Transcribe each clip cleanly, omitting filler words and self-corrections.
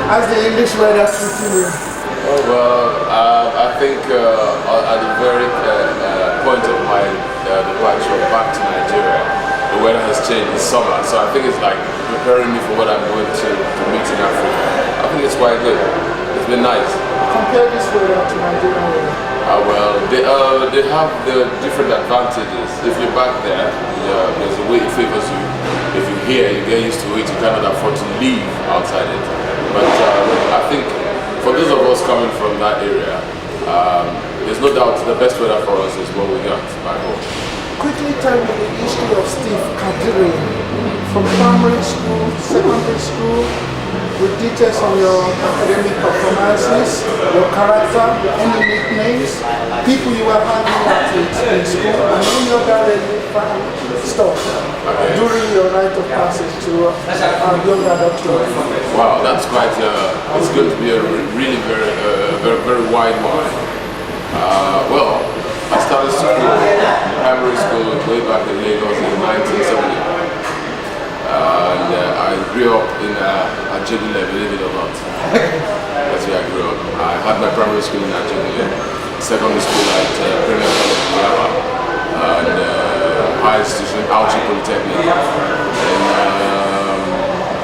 How's the English weather treating you? Oh, well, I think at the very point of my departure back to Nigeria, the weather has changed this summer, so I think it's like preparing me for what I'm going to meet in Africa. I think it's quite good. It's been nice. Compare this weather to Nigerian weather. Well, they have the different advantages. If you're back there, there's a way it favors you. If you're here, you get used to it, you cannot afford to leave outside it. But I think for those of us coming from that area, there's no doubt the best weather for us is what we got back home. Quickly tell me the history of Steve Kadiri, from primary school, secondary school, with details on your academic performances, your character, any nicknames, people you were hanging out with in school, and any other relevant stuff during your rite of passage to our young adult life. Wow, that's quite, it's going to be a really very wide one. Well, I started school, primary school, way back in Lagos in 1970. And I grew up in Ajegule, believe it or not. That's where I grew up. I had my primary school in Ajegule, secondary school at Premier College, Yaba, and high institution, Auchi Polytechnic, and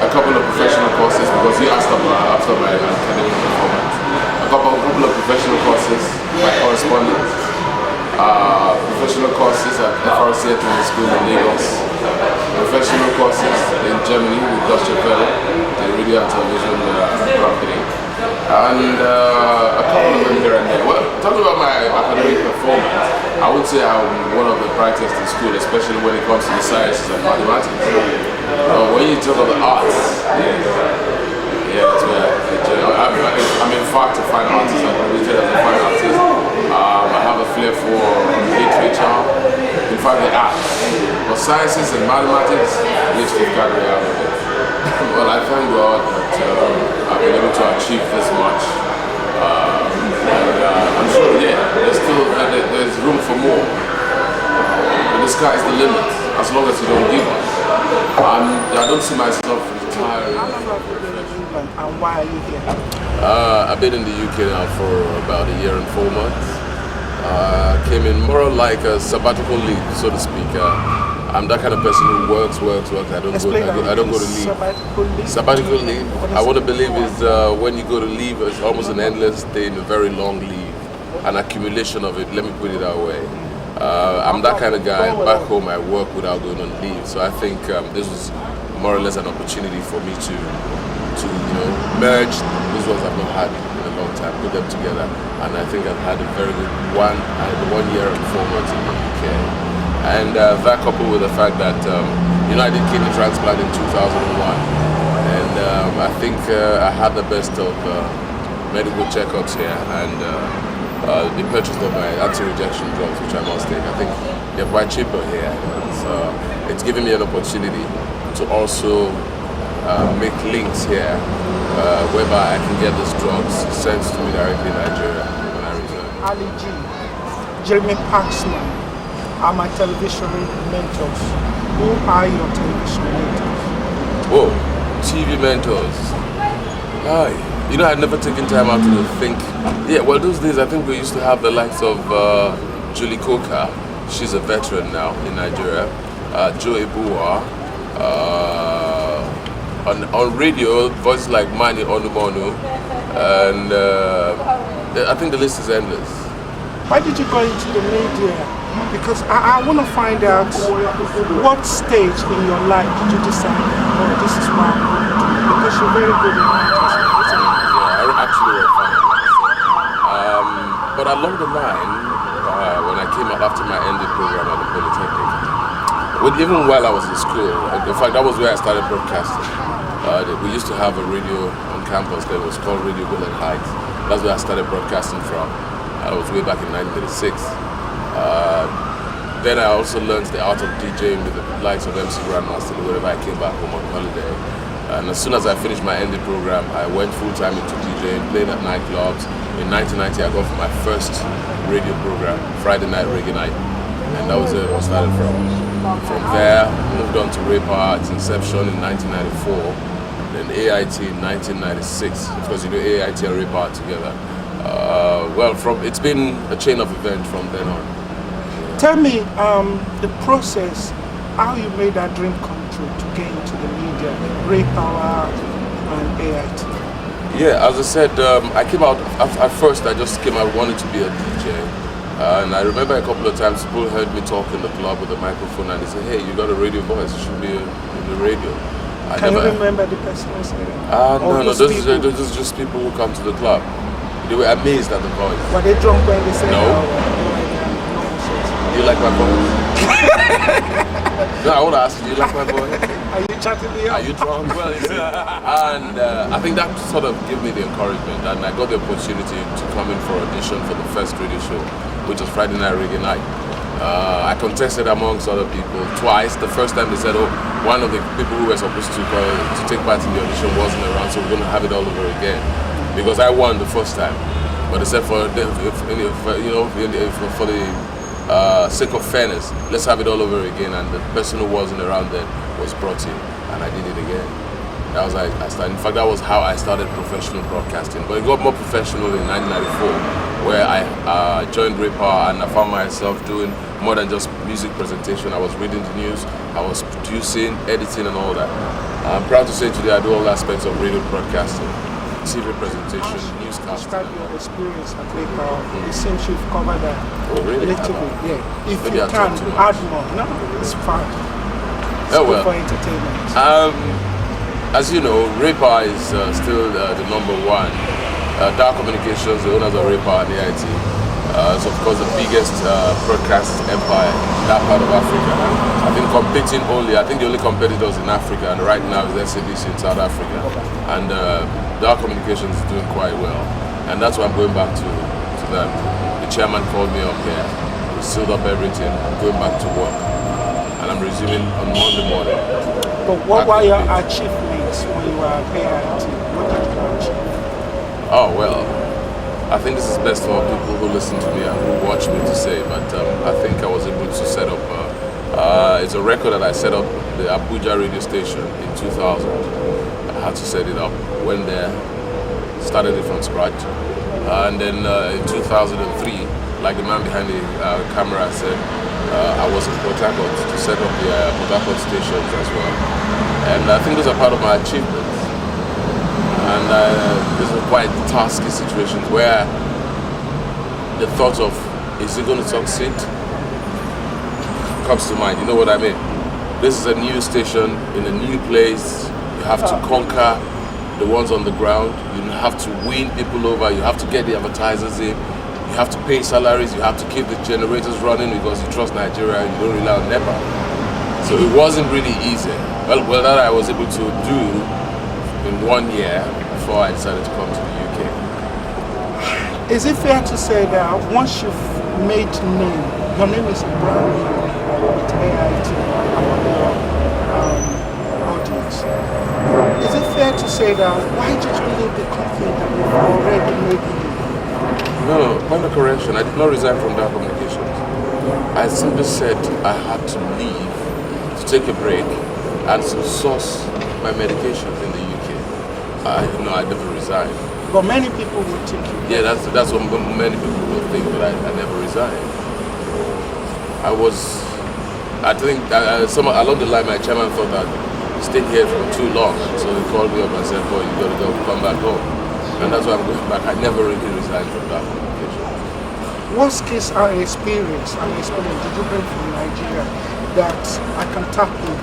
a couple of professional courses, because you asked after my academic performance. A couple of professional courses, my correspondence. Professional courses at FRC School in Lagos, professional courses in Germany with Deutsche Welle, the radio and television company, and a couple of them here and there. Well, talking about my academic performance, I would say I'm one of the brightest in school, especially when it comes to the sciences and mathematics. When you talk about the arts, yeah, that's where I'm in fact a fine artist. I'm rated as a fine artist. I have a flair for literature, in fact the arts. But sciences and mathematics, let's take Kadiri out of it. Well, I thank God that I've been able to achieve this much. I'm sure, yeah, there's room for more. And the sky is the limit, as long as you don't give up. I don't see myself retiring. How long have you been in England and why are you here? I've been in the UK now for about a year and 4 months. Came in more like a sabbatical leave, so to speak. I'm that kind of person who works. I don't go to leave. Sabbatical leave. I want to believe is when you go to leave, it's almost an endless day and a very long leave, an accumulation of it. Let me put it that way. I'm that kind of guy. Back home, I work without going on leave. So I think this was more or less an opportunity for me to merge those ones I've not had in a long time, put them together, and I think I've had a very good 1 year and 4 months in the UK. And that coupled with the fact that I did kidney transplant in 2001, and I think I had the best of medical checkups here, and the purchase of my anti-rejection drugs, which I must take. I think they're quite cheaper here, so it's given me an opportunity to also make links here whereby I can get these drugs sent to me directly in Nigeria when I return. Ali G, Jeremy Paxman are my television mentors. Who are your television mentors? Oh, TV mentors. I'd never taken time out to think. Yeah, well, those days I think we used to have the likes of Julie Coker. She's a veteran now in Nigeria. Joe Ebuwa. On radio, voices like Mani Onumonu, and I think the list is endless. Why did you go into the media? Because I want to find out what stage in your life did you decide, oh, this is what I'm going to do? Because you're very good at it. Yeah, I actually wrote fun but along the line, when I came out after my ended program at the Polytechnic, even while I was in school, in fact, that was where I started broadcasting. We used to have a radio on campus that was called Radio Golden Heights. That's where I started broadcasting from. That was way back in 1986. Then I also learned the art of DJing with the likes of MC Grandmaster whenever I came back home on holiday. And as soon as I finished my ended program, I went full-time into DJing, playing at nightclubs. In 1990, I got my first radio program, Friday Night Reggae Night. And that was where I started from. From there, moved on to Raypower, its inception in 1994. then AIT in 1996, because you know AIT and Raypower together. It's been a chain of events from then on. Tell me the process, how you made that dream come true to get into the media, Raypower and AIT. Yeah, as I said, I came out, at first I just came out wanting to be a DJ. And I remember a couple of times people heard me talk in the club with a microphone and they said, hey, you got a radio voice, you should be in the radio. Can you remember the person who said that? No, this is just people who come to the club. They were amazed at the voice. Were they drunk when they said no? Do you like my voice? No, I want to ask you, do you like my voice? Are you chatting me up? Are you drunk? Well, and I think that sort of gave me the encouragement, and I got the opportunity to come in for audition for the first radio show, which was Friday Night Reggae Night. I contested amongst other people twice. The first time they said, oh, one of the people who were supposed to take part in the audition wasn't around, so we're going to have it all over again. Because I won the first time. But they said for the sake of fairness, let's have it all over again. And the person who wasn't around then was brought in, and I did it again. That was in fact, that was how I started professional broadcasting. But it got more professional in 1994, where I joined Raypower and I found myself doing more than just music presentation. I was reading the news, I was producing, editing and all that. I'm proud to say today I do all aspects of radio broadcasting, TV presentation, newscasting. Describe your experience at Raypower. It seems you've covered that a little bit. Yeah. If you can add more. No, it's fine. It's good for entertainment. As you know, Raypower is still the number one. Dark Communications, the owners of Raypower and AIT, is of course the biggest broadcast empire in that part of Africa. I've been competing I think the only competitors in Africa, and right now is SABC in South Africa. And Dark Communications is doing quite well. And that's why I'm going back to them. The chairman called me up here, we sealed up everything, I'm going back to work. And I'm resuming on Monday morning. But what were your achievements when you were at AIT? What did you achieve? Oh, well, I think this is best for people who listen to me and who watch me to say, but I think I was able to set up, it's a record that I set up, the Abuja radio station in 2000. I had to set it up, went there, started it from scratch. And then in 2003, like the man behind the camera said, I was in Port Harcourt to set up the Port Harcourt stations as well. And I think those are part of my achievements. And these are quite tasky situations where the thought of, is it going to succeed, comes to mind. You know what I mean? This is a new station in a new place. You have to conquer the ones on the ground. You have to win people over. You have to get the advertisers in. You have to pay salaries. You have to keep the generators running because you trust Nigeria. You don't rely on NEPA. So it wasn't really easy. Well, that I was able to do in 1 year before I decided to come to the UK. Is it fair to say that once you've made name, your name is brand new with AIT among your audience? Is it fair to say that why did you leave the company that you've already made name? No, point of correction. I did not resign from Dark Communications. I simply said I had to leave to take a break and to source my medications in the UK. I never resigned. But many people would think you. Yeah, that's what many people will think, but I never resigned. I think along the line, my chairman thought that I stayed here for too long, so he called me up and said, boy, you gotta go, come back home. And that's why I'm going back. I never really resigned from that communication. What skills and experience did you bring from Nigeria that I can tap in,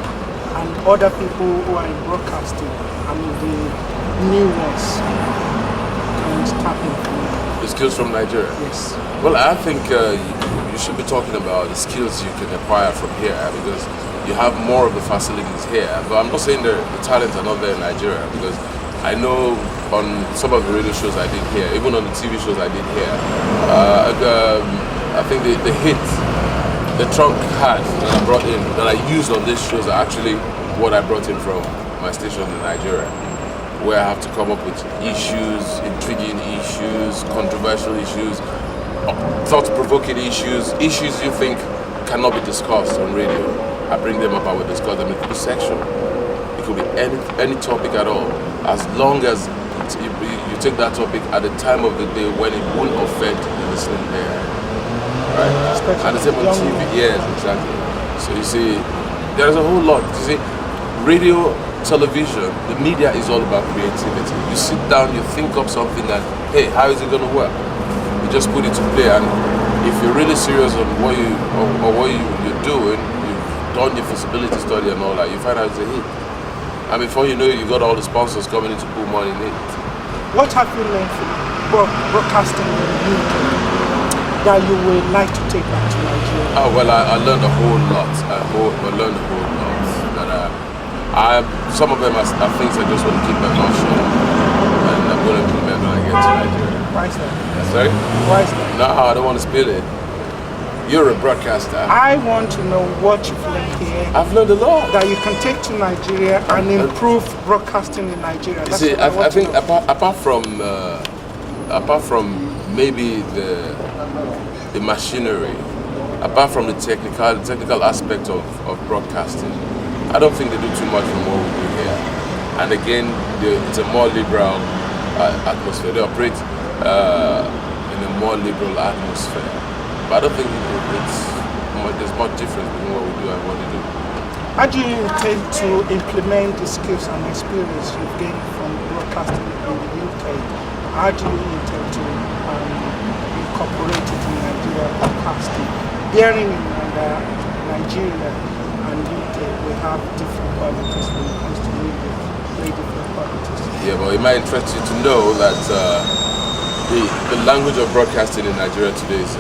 and other people who are in broadcasting, the new ones, can tap in from? The skills from Nigeria? Yes. Well, I think you should be talking about the skills you can acquire from here, because you have more of the facilities here. But I'm not saying the talents are not there in Nigeria, because I know on some of the radio shows I did here, even on the TV shows I did here, I think the hit, the trunk hat that I brought in, that I used on these shows are actually what I brought in from my station in Nigeria, where I have to come up with issues, intriguing issues, controversial issues, thought-provoking issues you think cannot be discussed on radio. I bring them up, I will discuss them. It could be sexual. It could be any topic at all, as long as you take that topic at the time of the day when it won't offend the listening ear. Right? And the same on TV. Yes, exactly. So you see, there's a whole lot. You see, radio, television, the media is all about creativity. You sit down, you think up something that, hey, how is it going to work? You just put it to play, and if you're really serious on what you're doing, you've done your feasibility study and all that, you find out it's a hit. And before you know it, you got all the sponsors coming in to put money in it. What have you learned from broadcasting in the UK that you would like to take back to Nigeria? Oh, well, I learned a whole lot. I learned a whole lot. Some of them are things I just want to keep my mouth shut, and I'm going to implement when I get to Nigeria. Why is that? Sorry? Why is that? No, I don't want to spill it. You're a broadcaster. I want to know what you've learned here. I've learned a lot. That you can take to Nigeria and improve broadcasting in Nigeria. You see, I think apart from maybe the machinery, apart from the technical aspect of broadcasting, I don't think they do too much from what we do here. And again, it's a more liberal atmosphere. They operate in a more liberal atmosphere. But I don't think there's much difference between what we do and what they do. How do you intend to implement the skills and experience you've gained from broadcasting in the UK? How do you intend to incorporate it in Nigeria broadcasting? Bearing in mind that Nigeria and UK, we have different qualities when it comes to media, very different qualities. Yeah, but it might interest you to know that the language of broadcasting in Nigeria today is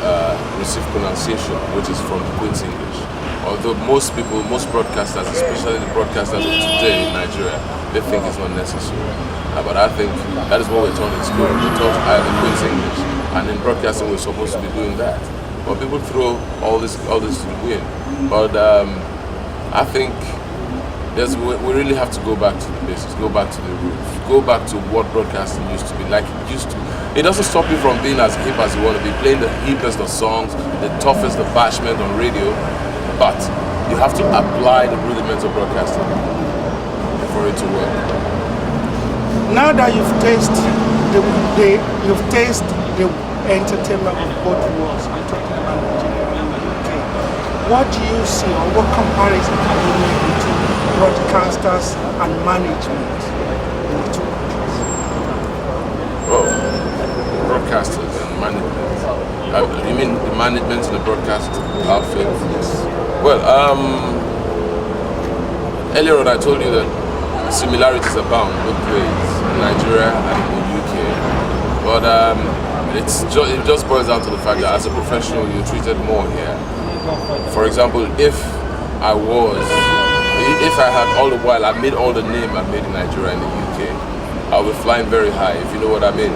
received pronunciation, which is from Queen's English. Although most broadcasters, especially the broadcasters of today in Nigeria, they think it's not necessary. But I think that is what we're taught in school. We're taught either Queen's English, and in broadcasting we're supposed to be doing that. But people throw all this to the wind. But I think we really have to go back to the basics, go back to the roots, go back to what broadcasting used to be like it used to. It doesn't stop you from being as hip as you want to be, playing the hippest of songs, the toughest of bashment on radio, but you have to apply the rudiments of broadcasting for it to work. Now that you've tasted the entertainment of both worlds, I'm talking about Nigeria and the UK, what do you see, or what comparison can you make between broadcasters and management in the two countries? Oh, broadcasters and management. You mean the management in the broadcast outfit? Yes. Well, earlier on I told you that similarities abound both ways in Nigeria and in the UK. But it just boils down to the fact that as a professional you're treated more here. For example, if I had all the while I made all the name I made in Nigeria and the UK, I'll be flying very high, if you know what I mean.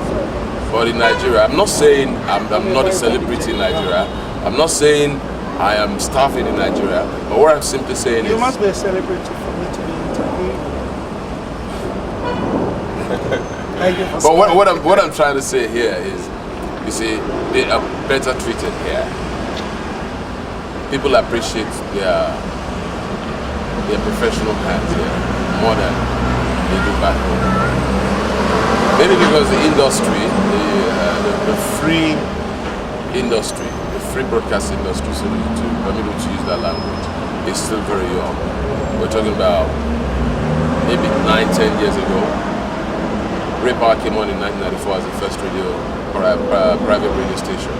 But in Nigeria, I'm not saying I'm not a celebrity in Nigeria. I'm not saying I am staffing in Nigeria. But what I'm simply saying is... You must be a celebrity for me to be interviewed. But what I'm trying to say here is, you see, they are better treated here. People appreciate their professional hands here more than they do back home. Maybe because the industry, the free industry, the free broadcast industry, so I'm able to use that language, is still very young. We're talking about maybe 9-10 years ago. Raypower came on in 1994 as the first private radio station.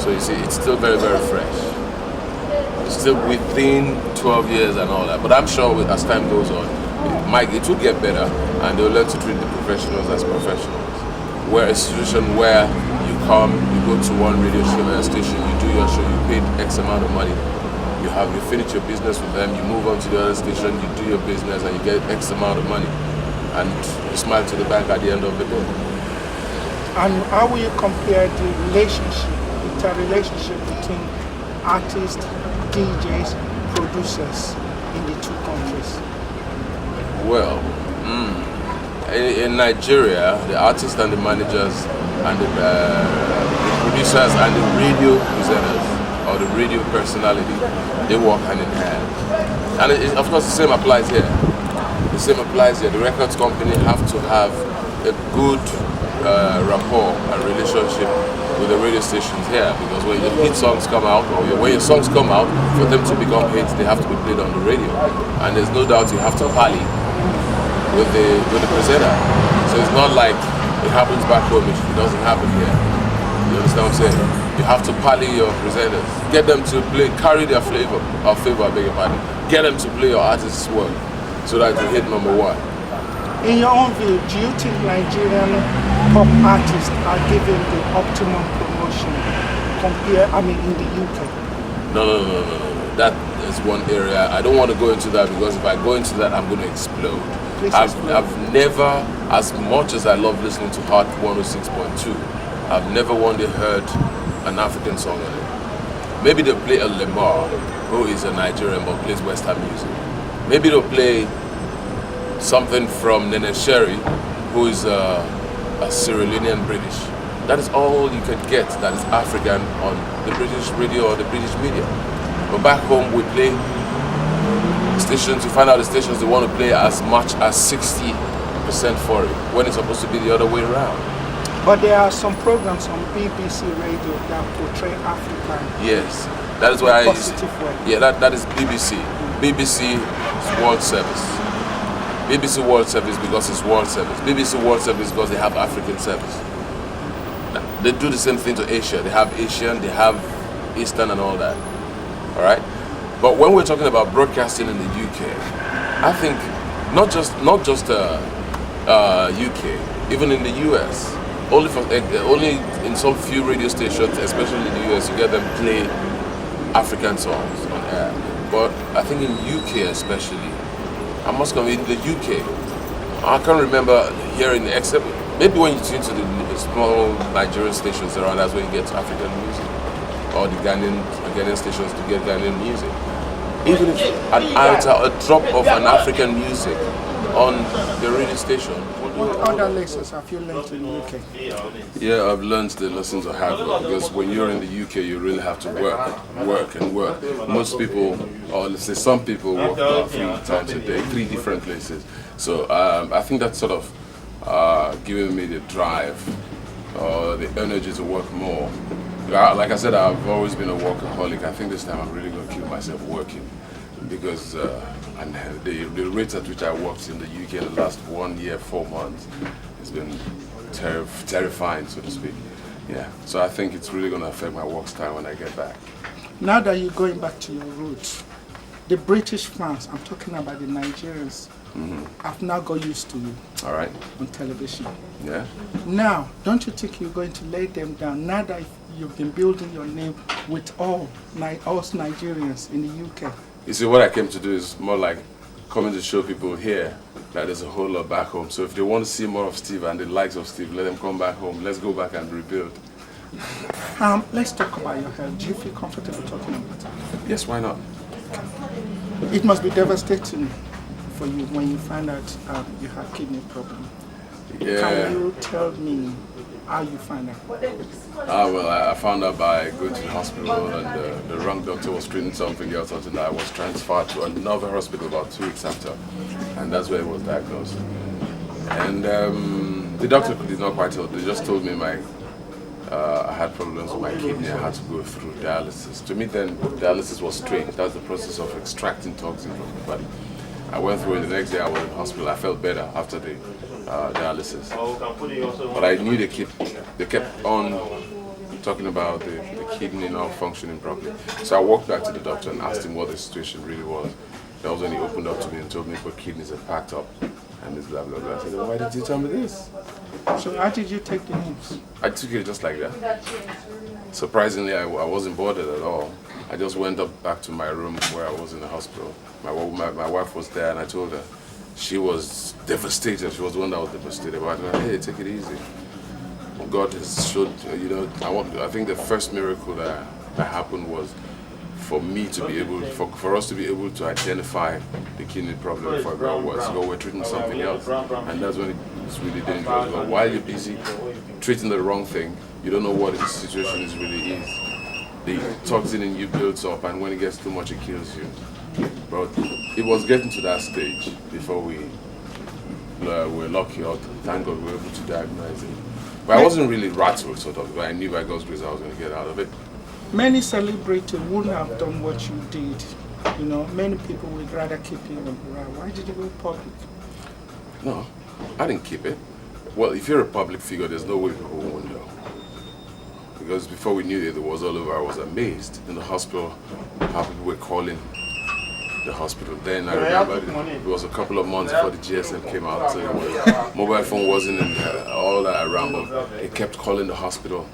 So you see, it's still very, very fresh. It's still within 12 years and all that. But I'm sure as time goes on, it will get better, and they'll learn to treat the professionals as professionals. We're a situation where you come, you go to one radio station, you do your show, you pay X amount of money, you finish your business with them, you move on to the other station, you do your business, and you get X amount of money, and you smile to the bank at the end of the day. And how will you compare the interrelationship between artists, DJs, producers in the two countries? Well, in Nigeria, the artists and the managers and the producers and the radio presenters or the radio personality, they work hand in hand. And of course the same applies here. The The same applies here. The records company have to have a good rapport and relationship with the radio stations here, because when your hit songs come out, or when your songs come out, for them to become hits, they have to be played on the radio. And there's no doubt you have to parley with the presenter. So it's not like it happens back home, it doesn't happen here. You understand what I'm saying? You have to parley your presenters, get them to play, carry their flavor, I beg your pardon, get them to play your artist's work so that you hit #1. In your own view, do you think Nigerian pop artists are given the optimum promotion in the UK? No. That is one area. I don't want to go into that, because if I go into that, I'm going to explode. I've never, as much as I love listening to Hot 106.2, I've never one day heard an African song on it. Maybe they'll play a Lemar, who is a Nigerian but plays Western music. Maybe they'll play something from Nene Sherry, who is a Sierra Leonean British. That is all you can get that is African on the British radio or the British media. But back home we play stations, you find out the stations they want to play as much as 60% for it, when it's supposed to be the other way around. But there are some programs on BBC radio that portray Africa. Yes, that is why positive way. Yeah, that is BBC. BBC World Service. BBC World Service because it's World Service. BBC World Service because they have African service. They do the same thing to Asia. They have Asian, they have Eastern and all that. All right? But when we're talking about broadcasting in the UK, I think not just UK, even in the US, only in some few radio stations, especially in the US, you get them play African songs on air. But I think in UK especially, I must come in the UK, I can't remember hearing, except maybe when you tune to the small Nigerian stations around, that's when you get African music, or the Ghanaian stations to get Ghanaian music. Even if a drop of an African music on the radio station. What other lessons have you learned in the UK? Yeah, I've learned the lessons of hard work, because when you're in the UK, you really have to work. Most people, or let's say some people, work about 3 times a day, 3 different places. So I think that's sort of giving me the drive, or the energy to work more. Like I said, I've always been a workaholic. I think this time I'm really going to kill myself working, because and the rate at which I worked in the UK in the last 1 year, 4 months, has been terrifying, so to speak. Yeah, so I think it's really going to affect my work style when I get back. Now that you're going back to your roots, the British fans, I'm talking about the Nigerians, have now got used to you. All right. On television. Yeah. Now, don't you think you're going to lay them down, now that you've been building your name with all us Nigerians in the UK? You see, what I came to do is more like coming to show people here that there's a whole lot back home. So if they want to see more of Steve and the likes of Steve, let them come back home. Let's go back and rebuild. Let's talk about your health. Do you feel comfortable talking about it? Yes, why not? It must be devastating for you when you find out you have kidney problem. Yeah. Can you tell me how you find out? Well, I found out by going to the hospital, and the wrong doctor was treating something else until I was transferred to another hospital about 2 weeks after, and that's where it was diagnosed. And the doctor did not quite tell. They just told me I had problems with my kidney. I had to go through dialysis. To me, then dialysis was strange. That's the process of extracting toxins from the body. I went through it. The next day I was in hospital. I felt better after the dialysis. But I knew they kept on talking about the kidney not functioning properly. So I walked back to the doctor and asked him what the situation really was. That was when he opened up to me and told me my kidneys had packed up and this blah blah blah. I said, why did you tell me this? So how did you take the news? I took it just like that. Surprisingly, I wasn't bothered at all. I just went up back to my room where I was in the hospital. My wife was there, and I told her. She was devastated. She was the one that was devastated. But I told her, hey, take it easy. God has showed, I think the first miracle that happened was for me to be able, for us to be able to identify the kidney problem before it got worse. So we're treating something else. And that's when it's really dangerous. But while you're busy treating the wrong thing, you don't know what the situation is really is. The toxin in you builds up, and when it gets too much, it kills you. But it was getting to that stage before we we're lucky, or thank God we were able to diagnose it. But I wasn't really rattled, sort of, but I knew by God's grace I was going to get out of it. Many celebrities wouldn't have done what you did. You know, many people would rather keep you around. Why did you go public? No, I didn't keep it. Well, if you're a public figure, there's no way people won't know. Because before we knew it was all over, I was amazed in the hospital how people were calling the hospital. Then I remember it was a couple of months before the GSM came out, so mobile phone wasn't in all that around, but it kept calling the hospital.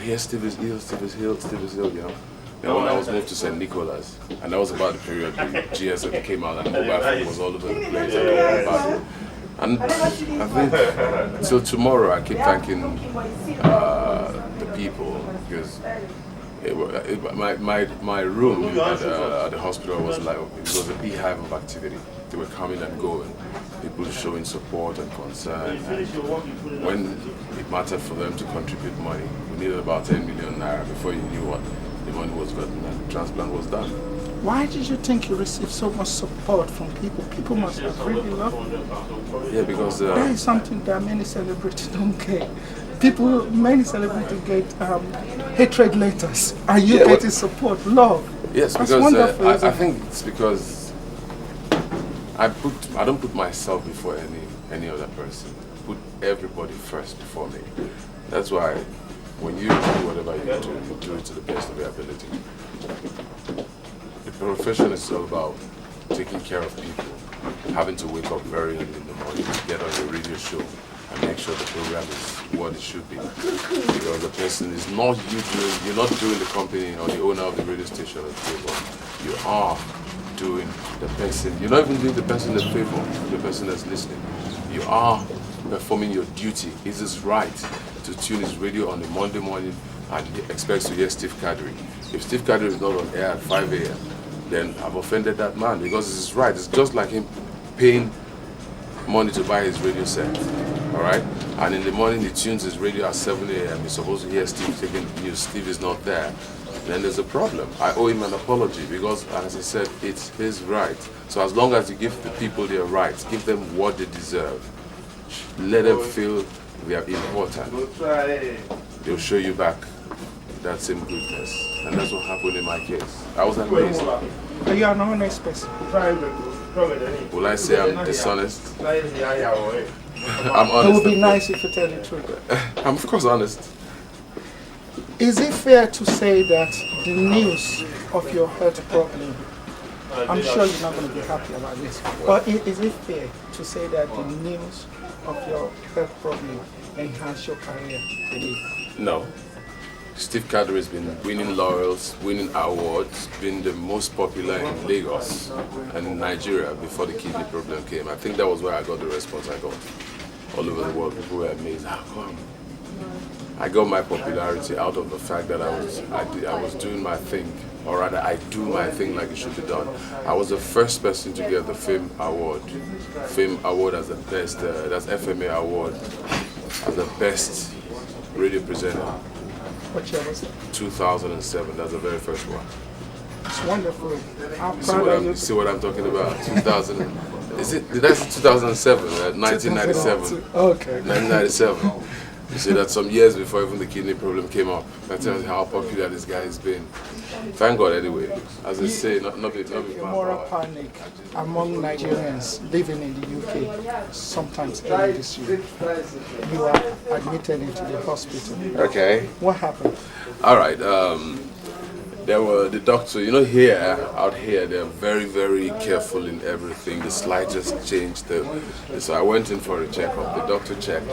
Yes, Steve is ill, Steve is ill, Steve is ill, you know. Then when I was moved to St. Nicholas, and that was about the period the GSM came out and mobile phone was all over the place. I don't know about it. And I think till tomorrow I keep thanking the people, because my room at the hospital was like, it was a beehive of activity. They were coming and going, people showing support and concern. And when it mattered for them to contribute money, we needed about 10 million naira before you knew what the money was gotten and the transplant was done. Why did you think you received so much support from people? People must have really loved you. Yeah, because that is something that many celebrities don't get. Many celebrities get hatred letters. Are you getting support, love? Yes, that's because wonderful, I think it's because I don't put myself before any other person. I put everybody first before me. That's why when you do whatever you do it to the best of your ability. The profession is all about taking care of people, having to wake up very early in the morning to get on your radio show and make sure the program is what it should be. Because the person is not you're not doing the company or the owner of the radio station a favor. You are doing the person, you're not even doing the person a favor, the person that's listening. You are performing your duty. It is right to tune his radio on a Monday morning and he expects to hear Steve Kadiri. If Steve Kadiri is not on air at 5 a.m., then I've offended that man, because this is right. It's just like him paying money to buy his radio set, all right? And in the morning he tunes his radio at 7 a.m. He's supposed to hear Steve taking the news. Steve is not there. Then there's a problem. I owe him an apology because, as I said, it's his right. So as long as you give the people their rights, give them what they deserve, let them feel they are important, they'll show you back that same goodness. And that's what happened in my case. I was amazed. Are you an honest person? Will I say I'm dishonest? I'm honest. It would be nice if you tell the truth. I'm of course honest. Is it fair to say that the news of your health problem, I'm sure you're not going to be happy about this, but is it fair to say that the news of your health problem enhanced your career? No. Steve Kadiri has been winning laurels, winning awards, being the most popular in Lagos and in Nigeria before the kidney problem came. I think that was where I got the response I got. All over the world, people were amazed. How come? I got my popularity out of the fact that I was doing my thing, or rather I do my thing like it should be done. I was the first person to get the Fame Award. Fame Award as the best, that's FMA Award, as the best radio presenter. What year was that? 2007, that's the very first one. It's wonderful. How proud are you? See what I'm talking about? 2000, did I say 2007? 1997. Okay. 1997. You see that some years before even the kidney problem came up. That tells you how popular this guy has been. Thank God anyway. As I say, not moral panic among Nigerians living in the UK sometimes early this year. You are admitted into the hospital. Okay. What happened? All right. There were the doctor, you know, out here, they're very, very careful in everything. The slightest change. So I went in for a checkup. The doctor checked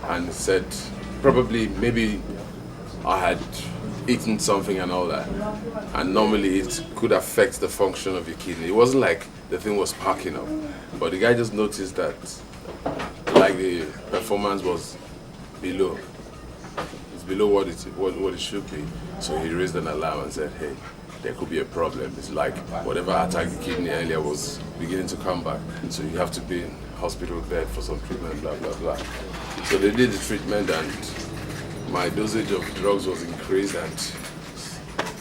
and said probably maybe I had eaten something and all that. And normally it could affect the function of your kidney. It wasn't like the thing was packing up. But the guy just noticed that like the performance was below. Below what it should be. So he raised an alarm and said, hey, there could be a problem. It's like whatever attacked the kidney earlier was beginning to come back. So you have to be in hospital bed for some treatment, blah, blah, blah. So they did the treatment and my dosage of drugs was increased and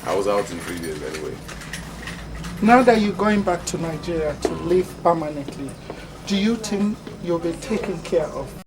I was out in 3 days anyway. Now that you're going back to Nigeria to live permanently, do you think you'll be taken care of?